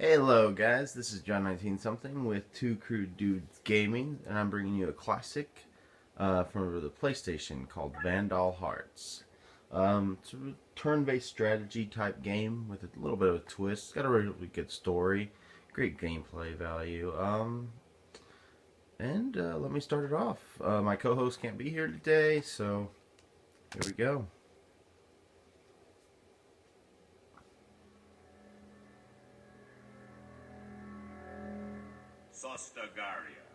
Hello guys, this is John 19 something with Two Crude Dudes Gaming, and I'm bringing you a classic from the PlayStation called Vandal Hearts. It's a turn-based strategy type game with a little bit of a twist. It's got a really good story, great gameplay value. Let me start it off. My co-host can't be here today, so here we go. Sostagaria.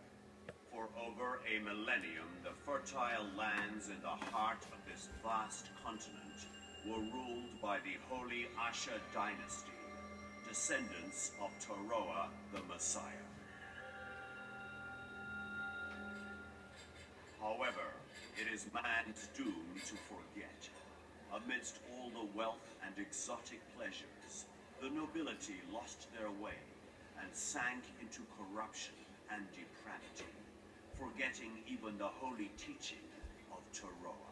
For over a millennium, the fertile lands in the heart of this vast continent were ruled by the Holy Asha dynasty, descendants of Taroa the Messiah. However, it is man's doom to forget. Amidst all the wealth and exotic pleasures, the nobility lost their way and sank into corruption and depravity, forgetting even the holy teaching of Taroa.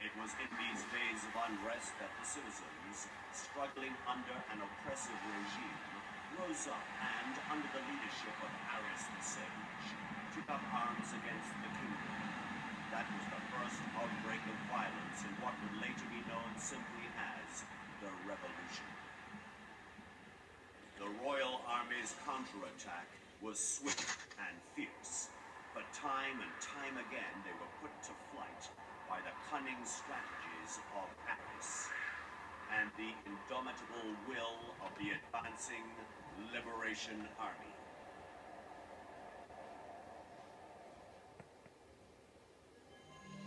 It was in these days of unrest that the citizens, struggling under an oppressive regime, rose up and, under the leadership of Aris the Sage, took up arms against the kingdom. That was the first outbreak of violence in what would later be known simply as the Revolution. The royal army's counterattack was swift and fierce, but time and time again they were put to flight by the cunning strategies of Aris and the indomitable will of the advancing Liberation Army.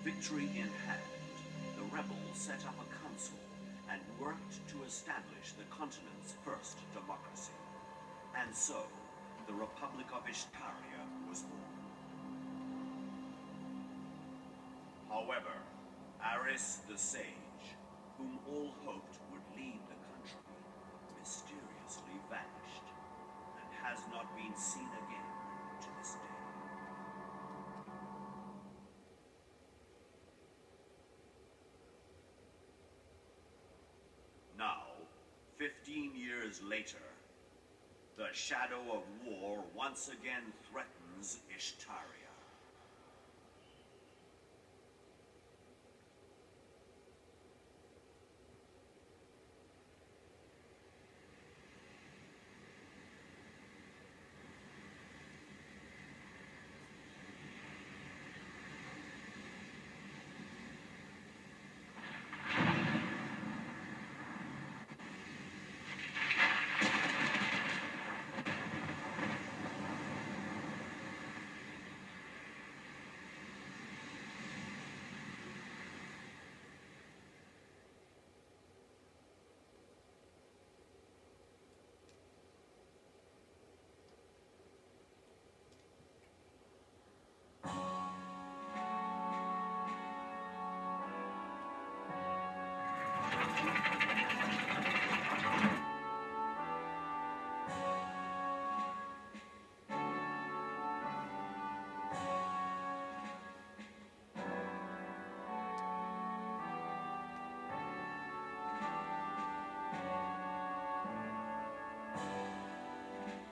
Victory in hand, the rebels set up a council and worked to establish the continent's first democracy. And so, the Republic of Ishtaria was born. However, Aris the Sage, whom all hoped would lead the country, mysteriously vanished, and has not been seen again to this day. Now, 15 years later, the shadow of war once again threatens Ishtaria.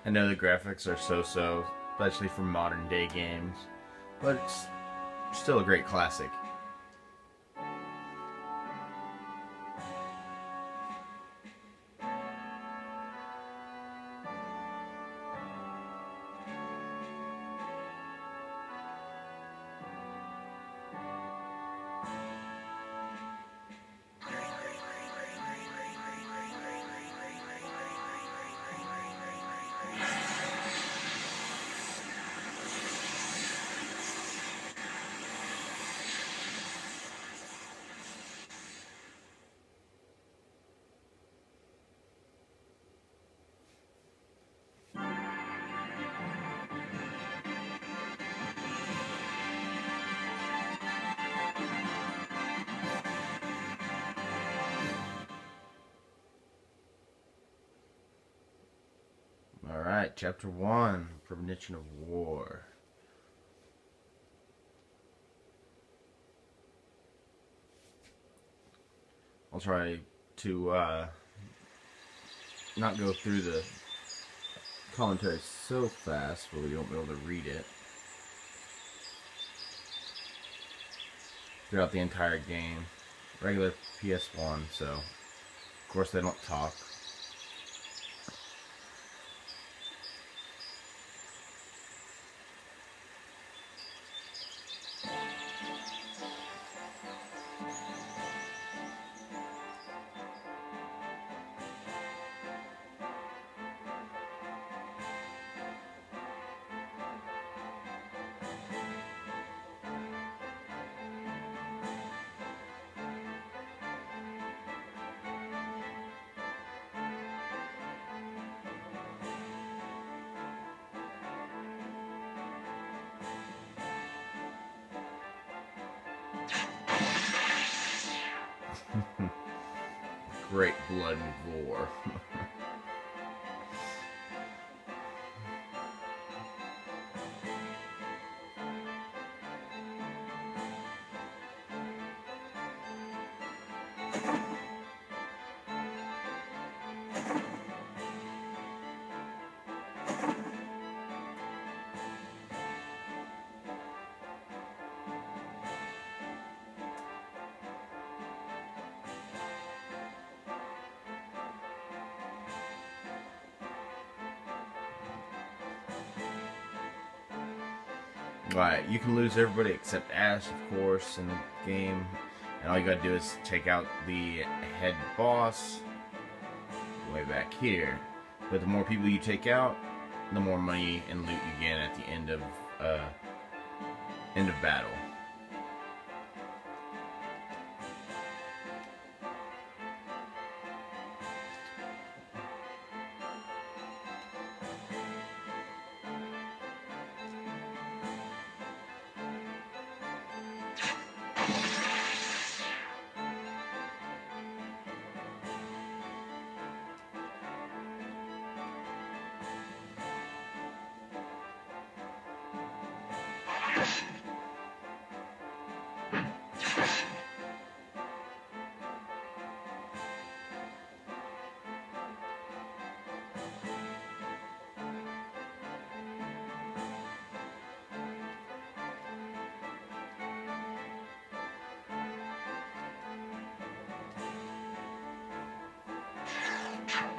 I know the graphics are so-so, especially for modern day games, but it's still a great classic. Alright, Chapter 1, Premonition of War. I'll try to not go through the commentary so fast where we won't be able to read it throughout the entire game. Regular PS1, so of course they don't talk. Great blood and gore. Right, you can lose everybody except Ash, of course, in the game. And all you gotta do is take out the head boss way back here. But the more people you take out, the more money and loot you get at the end of battle.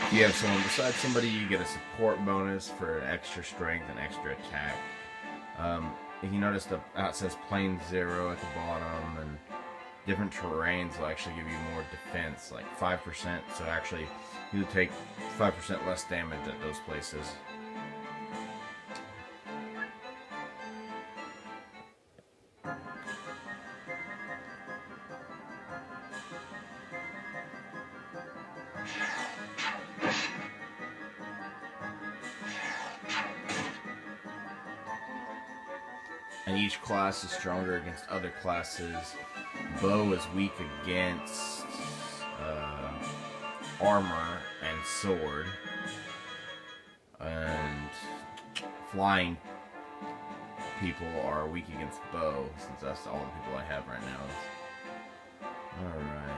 If you have someone besides somebody, you get a support bonus for extra strength and extra attack. If you notice, it says Plane 0 at the bottom, and different terrains will actually give you more defense, like 5%. So actually, you'll take 5% less damage at those places. And each class is stronger against other classes. Bow is weak against armor and sword. And flying people are weak against bow, since that's all the people I have right now. Alright.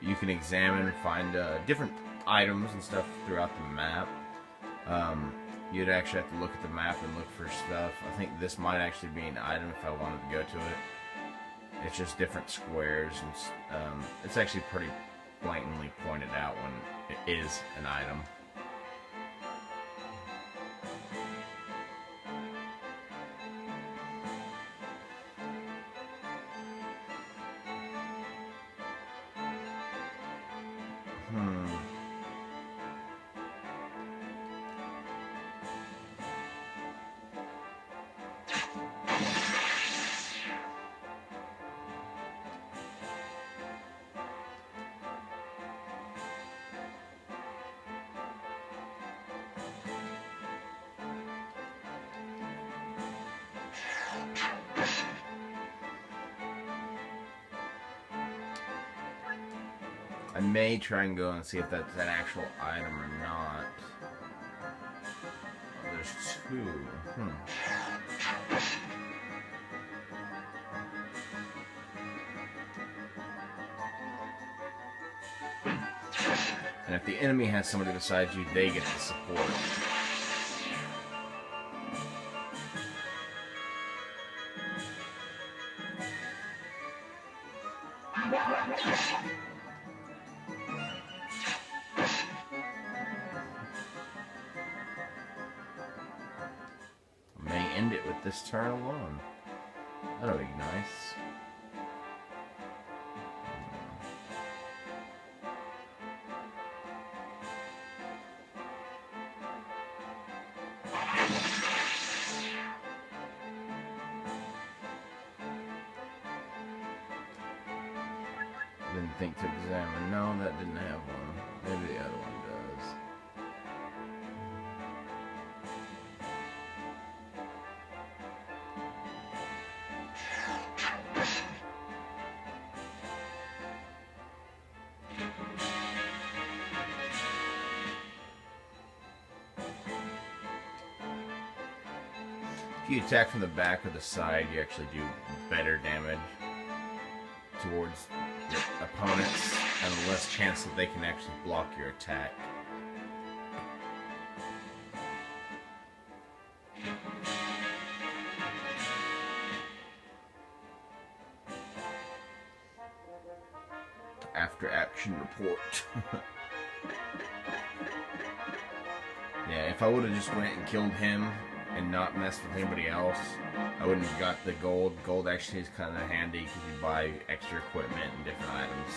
You can examine and find different items and stuff throughout the map. You'd actually have to look at the map and look for stuff. I think this might actually be an item if I wanted to go to it. It's just different squares, and it's actually pretty blatantly pointed out when it is an item. I may try and go and see if that's an actual item or not. 2. And if the enemy has somebody beside you, they get the support. I may end it with this turn alone. That'll be nice. Didn't think to examine. No, that didn't have one. Maybe the other one does. If you attack from the back or the side, you actually do better damage towards your opponents and less chance that they can actually block your attack. After action report. Yeah, if I would have just went and killed him and not messed with anybody else, I wouldn't have got the gold. Gold actually is kind of handy because you buy extra equipment and different items.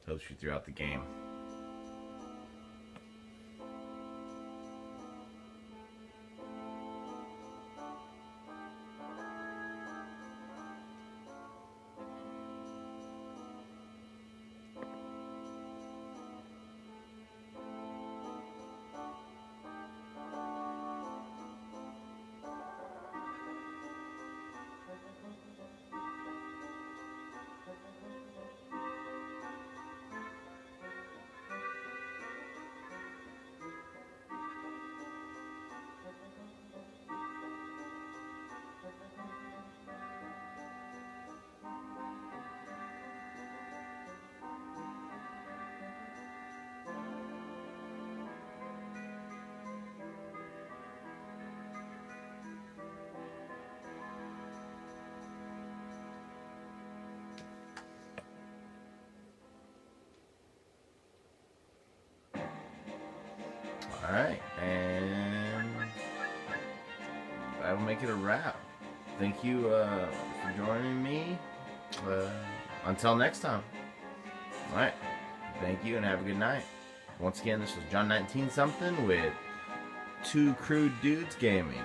Helps you throughout the game. Alright, and that'll make it a wrap. Thank you for joining me. Until next time. Alright, thank you and have a good night. Once again, this was John 19 something with Two Crude Dudes Gaming.